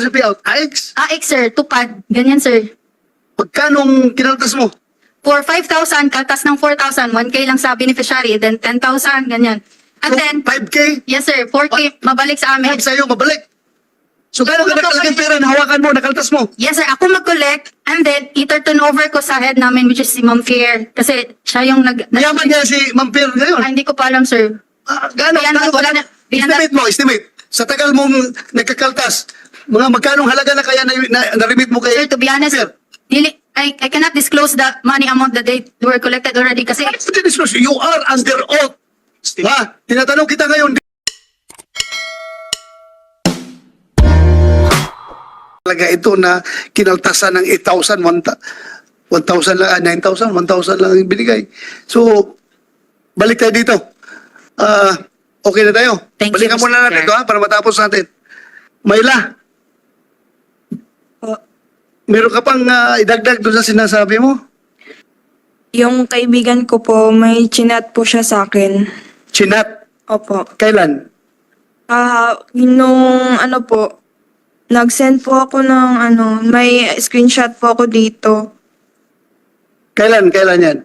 kasi payout? AX? AX, sir. Tupad. Ganyan, sir. Magkanong kinaltas mo? For 5,000, kaltas ng 4,000. 1K lang sa beneficiary. Then 10,000, ganyan. And then, 5K? yes, sir. 4K, mabalik sa amin. Saan sa'yo, mabalik. So, gano'n ka nakalagay pera na hawakan mo, nakaltas mo? Yes, sir. Ako mag-collect. And then, i-turn over ko sa head namin, which is si Ma'am Fair. Kasi siya yung Mayaman niya si Ma'am Pierre ngayon. hindi ko pa alam, sir. Gano'n? Wala na. Estimate mo, estimate. Sa tagal mong nagkakaltas, mga magkanong halaga na kaya na-remit mo kay Sir, to be honest, Pierre? I cannot disclose the money amount that they were collected already kasi You are under oath. Ha? Tinatanong kita ngayon. Talaga ito na kinaltasan ng 8,000, 1,000 lang, 9,000, 1,000 lang yung binigay. So, balik tayo dito. Okay na tayo. Thank you, Balikan Mr. muna natin Chair. ito ha, para matapos natin. Mayla, meron ka pang idagdag doon sa sinasabi mo? Yung kaibigan ko po, may chinat po siya sa akin. Chinat. Opo. Kailan? Nung ano po, nag-send po ako ng may screenshot po ako dito. Kailan yan?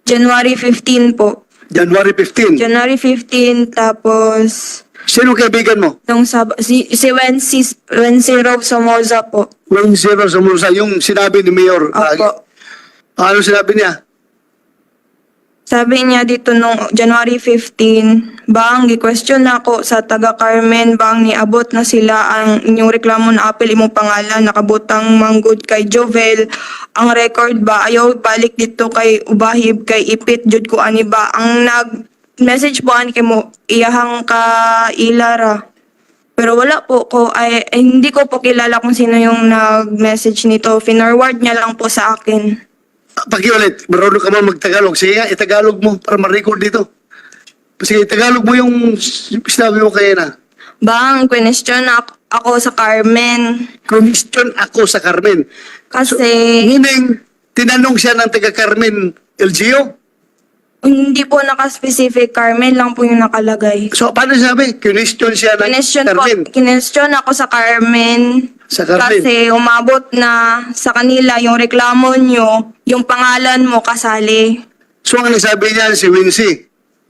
January 15 po. January 15. January 15, tapos Sino kaibigan mo? nung si Wency Rob Somoza po. Yung zero sa Musa, yung sinabi ni Mayor. Opo. Ano sinabi niya? Sabi niya dito nung January 15, bang gi-question na ako sa taga Carmen bang niabot na sila ang inyong reklamo na apel imong pangalan nakabutang manggod kay Jovel ang record ba ayaw balik dito kay Ubahib kay Ipit jud ko ani ba ang nag-message po ani kay mo iyahang ka Ilara. Pero wala po ko hindi ko po kilala kung sino yung nag-message nito. Finorward niya lang po sa akin. Pakiulit, marunong ka man mag-Tagalog. Sige nga, itagalog mo para ma-record dito. Sige, itagalog mo yung sinabi mo kaya na. Bang, question ako sa Carmen. Question ako sa Carmen. Kasi Meaning, tinanong siya ng taga Carmen LGO. hindi po naka-specific Carmen lang po yung nakalagay. So, paano sabi? Question siya ng Carmen. Kinestyon ako sa Carmen. Sa Carmen. Kasi umabot na sa kanila yung reklamo nyo, yung pangalan mo kasali. So, ang nagsabi niya si Wincy.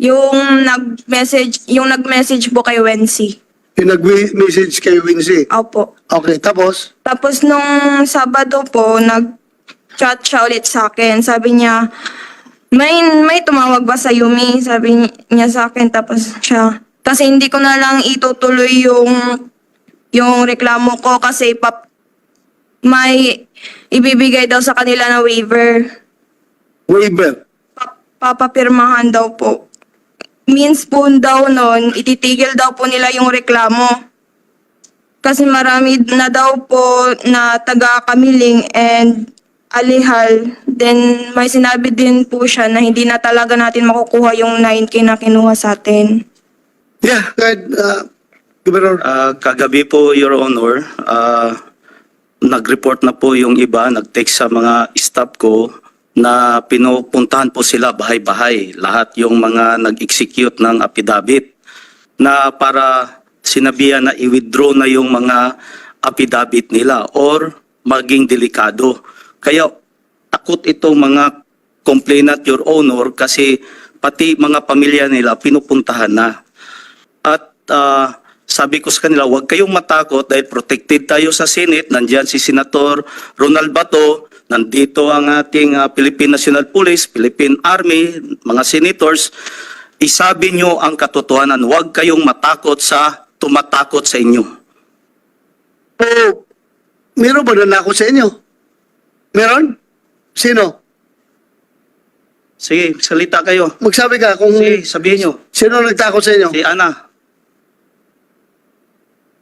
Yung nag-message po kay Wency. Yung nag-message kay Wincy. Opo. Okay, tapos? Tapos nung Sabado po, nag-chat siya ulit sa akin. Sabi niya, may tumawag ba sa Yumi? Sabi niya sa akin, tapos siya. Kasi hindi ko na lang itutuloy yung reklamo ko kasi may ibibigay daw sa kanila na waiver. Waiver. Papapirmahan daw po. Means po daw nun, ititigil daw po nila yung reklamo. Kasi marami na daw po na taga-Kamiling and Alihal. Then may sinabi din po siya na hindi na talaga natin makukuha yung 9K na kinuha sa atin. Yeah, go ahead, Governor. Kagabi po, Your Honor, nag-report na po yung iba, nag-text sa mga staff ko na pinupuntahan po sila bahay-bahay. Lahat yung mga nag-execute ng affidavit na para sinabihan na i-withdraw na yung mga affidavit nila or maging delikado. Kaya takot itong mga complainant, Your Honor, kasi pati mga pamilya nila pinupuntahan na. At sabi ko sa kanila, huwag kayong matakot dahil protected tayo sa Senate. Nandiyan si Senator Ronald Bato, nandito ang ating Philippine National Police, Philippine Army, mga senators. Isabi nyo ang katotohanan, huwag kayong matakot sa tumatakot sa inyo. Meron ba nanakot sa inyo? Meron? Sino? Sige, salita kayo. Magsabi ka kung Sige, sabihin nyo. sino nagtakot sa inyo. Si Ana.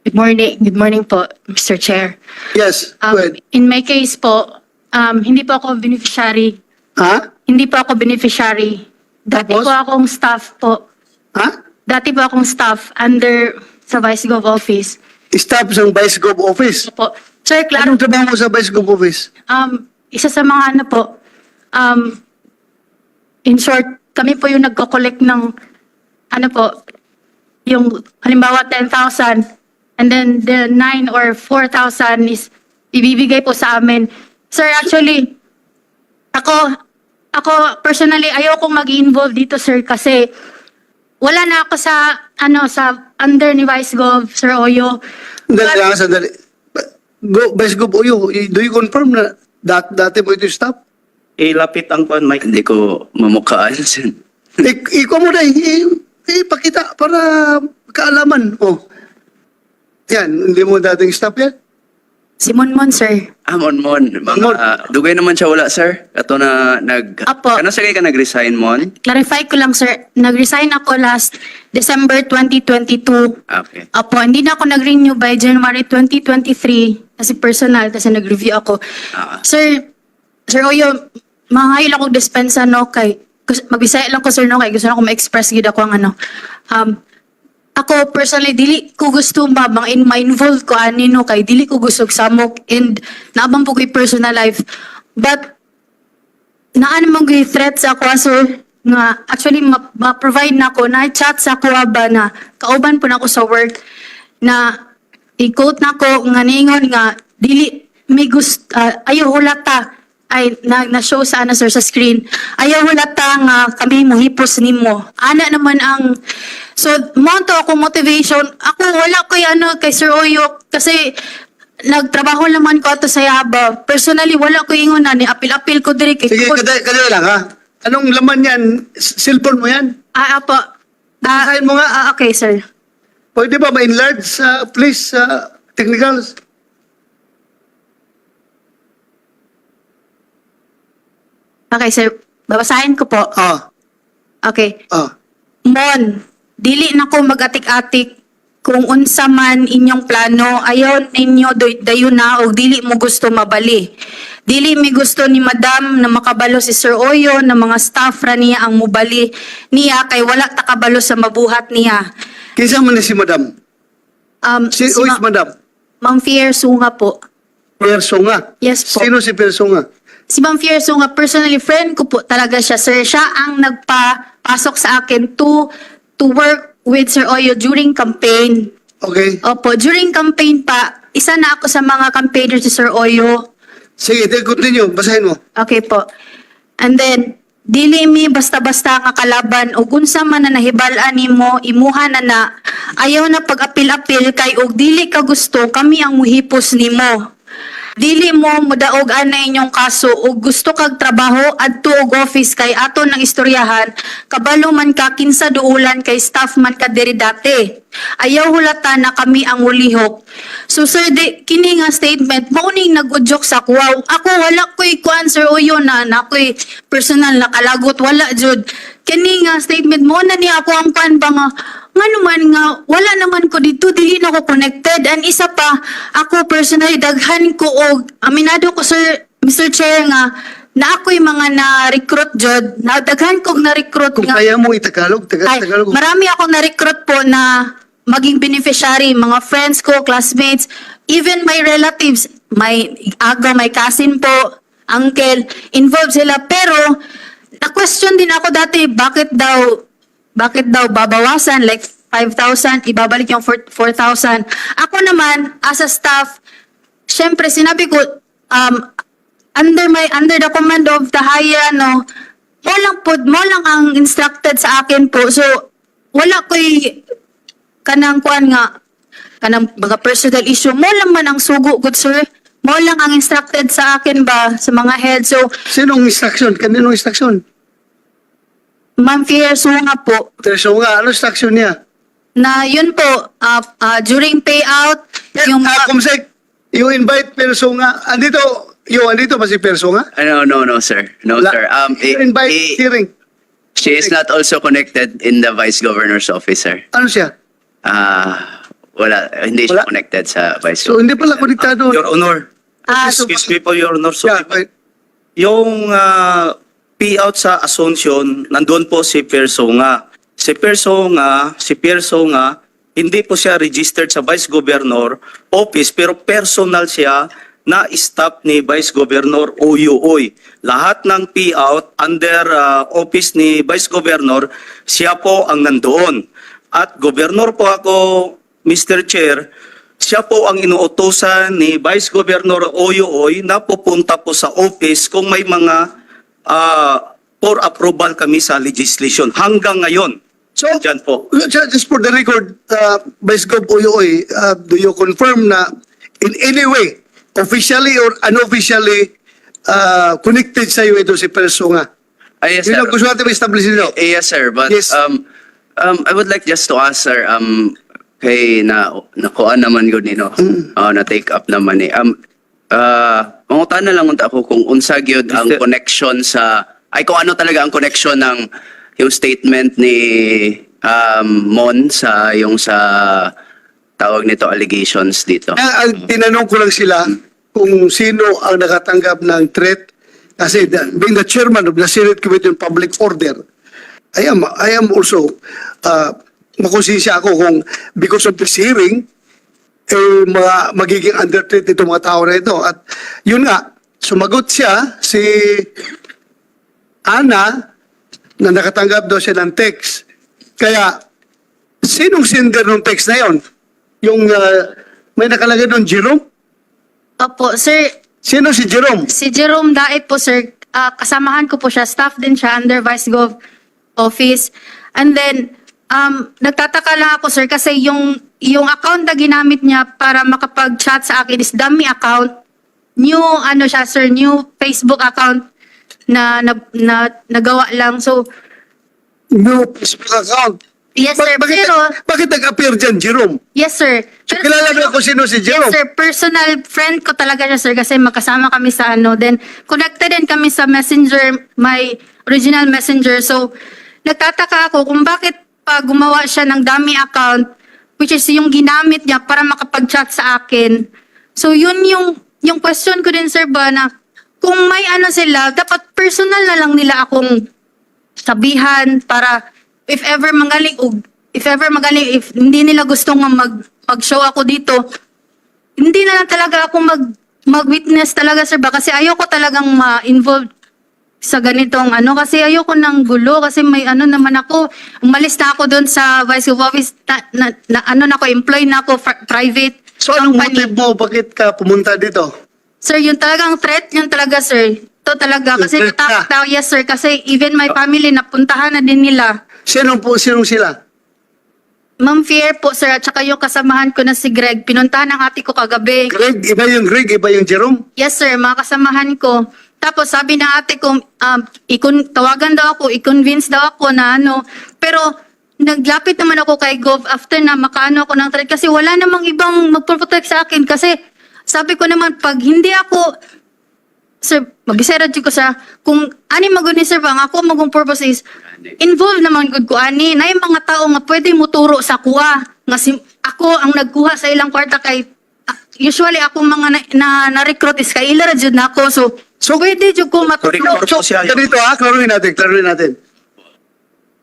Good morning. Good morning po, Mr. Chair. Yes, go ahead. In my case po, hindi po ako beneficiary. Ha? Hindi po ako beneficiary. Dati Tapos? po akong staff po. Ha? Dati po akong staff under sa Vice Gov Office. Staff ng Vice Gov Office. Po. Sir, klaro, Anong trabaho mo sa Vice Gov Office? isa sa mga ano po, in short, kami po yung nagko-collect ng, ano po, yung halimbawa 10,000, And then the 9 or 4,000 is ibibigay po sa amin. Sir, actually, ako personally, ayokong mag-involve dito, sir, kasi wala na ako sa under ni Vice Gov, Sir Oyo. Sandali. Vice Gov Oyo, do you confirm na dati mo ito yung staff? Ilapit ang kwan, Mike. Hindi ko mamukhaan, Sen. Ikaw mo na, pakita para kaalaman. Oh. Yan, hindi mo dating staff yan? Si Monmon, sir. Mon. Mon. Dugay naman siya wala, sir. Kato na Apo. Kano sa ka nag-resign, Mon? Clarify ko lang, sir. Nag-resign ako last December 2022. Okay. Apo, hindi na ako nag-renew by January 2023 kasi personal, kasi nag-review ako. Ah. Sir Oyo, mangayil ako dispensa, no, kay, magbisaya lang ko, sir, no, kay gusto na ako ma-express gid ako ang ako personally, dili ko gusto ma-involve ko anino, kay dili ko gusto samok and naabang po ko'y personal life. But, naan namang threat sa ako, sir, nga actually ma-provide na ako, na-chat sa ako ba na kauban po na ako sa work, na i-quote na ko nga ningon nga dili may gusto ayaw hulata ay na-show sa sir sa screen, ayaw hulata nga kami mohipos nimo ana naman ang so monto ako motivation ako wala ko kay Sir Oyo kasi nagtrabaho naman ko ato sa Yaba personally wala ko ingon na ni apil-apil ko diri kay Sige, kadali lang ha. Anong laman yan? Cellphone mo yan? apo Basahin mo nga. okay, sir. Pwede ba ma-enlarge please, technicals? Okay, sir, babasahin ko po. Okay. Mon, dili na ko mag-atik-atik kung unsa man inyong plano, ayaw ninyo dayon na o dili mo gusto mabali. Dili mi gusto ni Madam na makabalo si Sir Oyo na mga staff ra niya ang mubali niya kay wala takabalo sa mabuhat niya. Kinsa man ni si Madam? Si Madam? Ma'am Fier Sunga po. Persunga? Yes po. Sino si Persunga? Si Ma'am Fier Sunga, personally friend ko po talaga siya, sir. Siya ang nagpapasok sa akin to work with Sir Oyo during campaign. Okay. Opo, during campaign pa, isa na ako sa mga campaigner si Sir Oyo. Sige, then continue. Basahin mo. Okay po. And then, dili mi basta-basta nga kalaban o unsa man na nahibalaan nimo imuha na ayaw na pag-apil-apil kay og dili ka gusto kami ang muhipos nimo. Dili mo mudaog ana inyong kaso ug gusto kag trabaho adto og office kay ato nang istoryahan kabalo man ka kinsa duulan kay staff man ka diri dati. Ayaw hulata na kami ang ulihok. So sir, kini nga statement mao ning nag-udyok sa kuwaw. Ako wala ko'y kuan Sir Oyo na ako'y personal na kalagot wala jud. Kini nga statement mo na ni ako ang kuan ba nga naman nga wala naman ko dito dili na ko connected and isa pa ako personally daghan ko og aminado ko sir Mr. Chair nga na ako'y mga na-recruit jud na daghan kog na-recruit Kung nga kaya mo itagalog, ay, Tagalog. marami ako na-recruit po na maging beneficiary, mga friends ko, classmates, even my relatives, may agaw, may cousin po, uncle, involved sila. Pero, na-question din ako dati, bakit daw babawasan, like 5,000, ibabalik yung 4,000. Ako naman, as a staff, syempre, sinabi ko, under the command of the higher, mo lang ang instructed sa akin po. So, wala ko'y kanang kuan nga, kanang mga personal issue. Mo lang man ang sugo, good sir. Mo lang ang instructed sa akin ba, sa mga head. So, Sinong instruction? Kaninong instruction? Ma'am Fier Sunga po, Persunga, ano instruction niya? na yun po, during payout, yung Kumsek, you invite Persunga. Andito ba si Persunga? No, sir. No, sir. You invite hearing. She is not also connected in the Vice Governor's office, sir. Ano siya? Wala, hindi siya Wala? connected sa Vice So, hindi pala konektado. Your Honor, excuse me po, Your Honor. So, Yeah, yung payout sa Asuncion, nandun po si Persunga. Si Persunga, hindi po siya registered sa Vice Governor Office, pero personal siya na staff ni Vice Governor Oyuoy. Lahat ng payout under office ni Vice Governor, siya po ang nandoon. At Governor po ako, Mr. Chair, siya po ang inuutosan ni Vice Governor Oyoy na pupunta po sa office kung may mga for approval kami sa legislation. Hanggang ngayon, So, dyan po. just for the record, Vice Gov Oyoy, do you confirm na in any way, officially or unofficially, connected sa iyo ito si Persona? Yes, Yun sir. ang gusto natin ma-establish nyo. Yes, sir. But Yes. I would like just to ask, sir, kay nakuha naman yun, na take up naman mangutan na lang unta ako kung unsa gyud ang Mr. connection sa kung ano talaga ang connection ng yung statement ni Mon sa tawag nito allegations dito. Ang tinanong ko lang sila kung sino ang nakatanggap ng threat kasi being the chairman of the Senate Committee on Public Order, I am also makonsensya ako kung because of this hearing magiging under threat itong mga tao na ito. At yun nga, sumagot siya si Ana na nakatanggap daw siya ng text. Kaya sinong sender ng text na yon? Yung may nakalagay doon, Jerome? Opo, sir. Sino si Jerome? Si Jerome Daet po, sir. Kasamahan ko po siya. Staff din siya under Vice Gov office. And then, nagtataka lang ako, sir, kasi yung account na ginamit niya para makapag-chat sa akin is dummy account. New, siya, sir, new Facebook account na nagawa lang. So, No Facebook account. yes, sir. Bakit nag-appear dyan, Jerome? Yes, sir. So, kilala mo kung sino si Jerome? Yes, sir. Personal friend ko talaga siya, sir, kasi magkasama kami sa Then, connected din kami sa messenger, my original messenger. So, nagtataka ako kung bakit pa gumawa siya ng dummy account, which is yung ginamit niya para makapag-chat sa akin. So, yun yung question ko din, sir, ba, na kung may sila, dapat personal na lang nila akong sabihan para if ever magaling, if hindi nila gusto nga mag-show ako dito, hindi na lang talaga ako mag-witness talaga, sir, ba? Kasi ayoko talagang ma-involve sa ganitong kasi ayoko ng gulo kasi may naman ako, umalis na ako doon sa Vice Gov office, employee na ako, private So, anong company. motive mo? Bakit ka pumunta dito? Sir, yung talagang threat, yun talaga, sir. Ito talaga. Kasi Threat natakot ka? ako, yes, sir. Kasi even my family, napuntahan na din nila. Sinong sila? Ma'am Fier po, sir, at saka yung kasamahan ko na si Greg. Pinuntahan ng ate ko kagabi. Greg, iba yung Jerome? Yes, sir, mga kasamahan ko. Tapos sabi ng ate ko, tawagan daw ako, i-convince daw ako na Pero naglapit naman ako kay Gov after na makaano ako ng threat. Kasi wala namang ibang magprotect sa akin. Kasi sabi ko naman, pag hindi ako, sir, mag-isera ko sa, kung maguni, sir, bang ako magong purpose is, involved naman good ko, na yung mga tao nga pwede mo turo sa kuha. Ako ang nagkuha sa ilang kwarta kay, usually ako mga na-recruit is kay ilara jud na ako. So pwede jud ko matuturo. Correct po siya. Ganito klaruhin natin.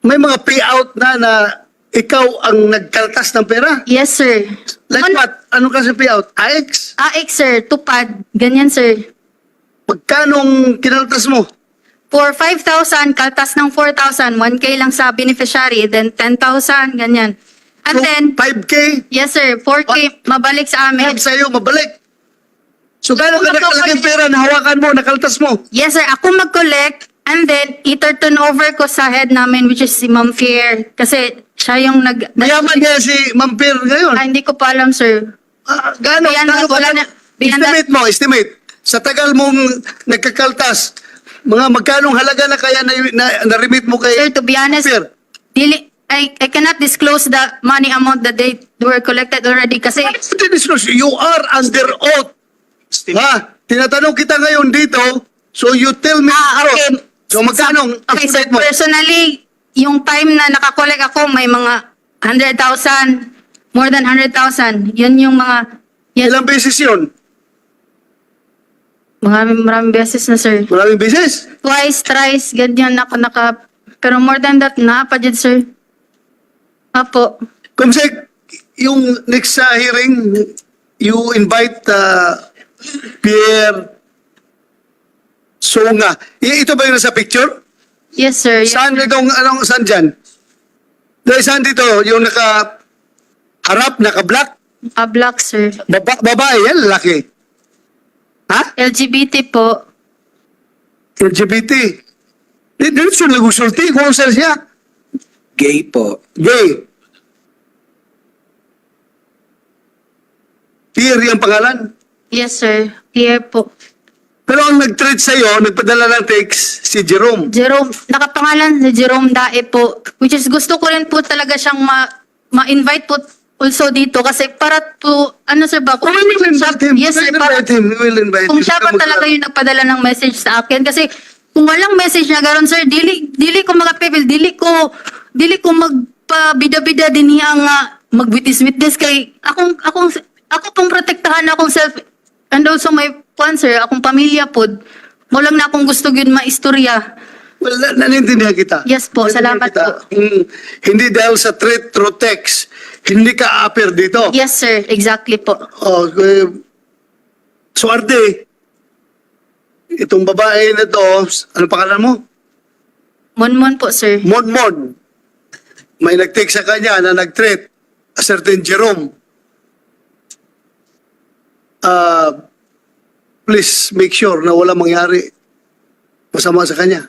May mga payout na ikaw ang nagkaltas ng pera? Yes, sir. Like what? Anong kasi payout? AX? AX, sir. Tupad. Ganyan, sir. Pagkanong kinaltas mo? For 5,000, kaltas ng 4,000. 1K lang sa beneficiary. Then 10,000, ganyan. And So, then, 5K? yes, sir. 4K, mabalik sa amin. Have sa'yo, mabalik. So, gano'n ka nakalagay pera na hawakan mo, nakaltas mo? Yes, sir. Ako mag-collect. And then, i-turn over ko sa head namin, which is si Ma'am Fier. Kasi siya yung Mayaman niya si Ma'am Pierre ngayon. hindi ko pa alam, sir. Gano'n? Wala na. Estimate. Sa tagal mong nagkakaltas, magkanong halaga na kaya na-remit mo kay Sir, to be honest, Pierre? I cannot disclose the money amount that they were collected already kasi You are under oath. Ha? Tinatanong kita ngayon dito, so you tell me. okay. So magkano? Okay, sir, estimate mo? personally, yung time na nakakolek ako, may mga 100,000, more than 100,000. Yun yung mga, yes, Ilang beses yun? maraming beses na, sir. Maraming beses? Twice, thrice, ganyan ako pero more than that, napadyad, sir. Apo. Kumsek, yung next hearing, you invite Pierre Songa. Ito ba yung nasa picture? Yes, sir. Saan itong, saan dyan? Dahil saan dito? Yung naka-harap, naka-black? Black, sir. Babae yan, lalaki. Ha? LGBT po. LGBT. Dito siya nag-usulti kung saan siya. Gay po. Gay. Thierry ang pangalan. Yes, sir. Pierre po. Pero ang nag-treat sa'yo, nagpadala ng text, si Jerome. Jerome, nakapangalan si Jerome Dae po. Which is gusto ko rin po talaga siyang ma-invite po also dito kasi para to, ano sir ba? We will invite him. Yes, sir. We will Para, invite him. We will invite kung him. siya pa talaga yung nagpadala ng message sa akin. Kasi kung walang message na gano'n, sir, dili ko magapipil, dili ko magpabida-bida din niya nga magwitis-witness kay ako pong protektahan akong self and also my sir, akong pamilya po. Mo lang na akong gusto yun maistorya. Well, nanintindihan kita. Yes po, Nanintindihan salamat kita. po. Hindi dahil sa threat through text, hindi ka appear dito. Yes, sir. Exactly po. Oh, swerte. Itong babae na to, ano pangalan mo? Monmon po, sir. Monmon. May nag-text sa kanya na nag-threat a certain Jerome. Please make sure na wala mangyari masama sa kanya.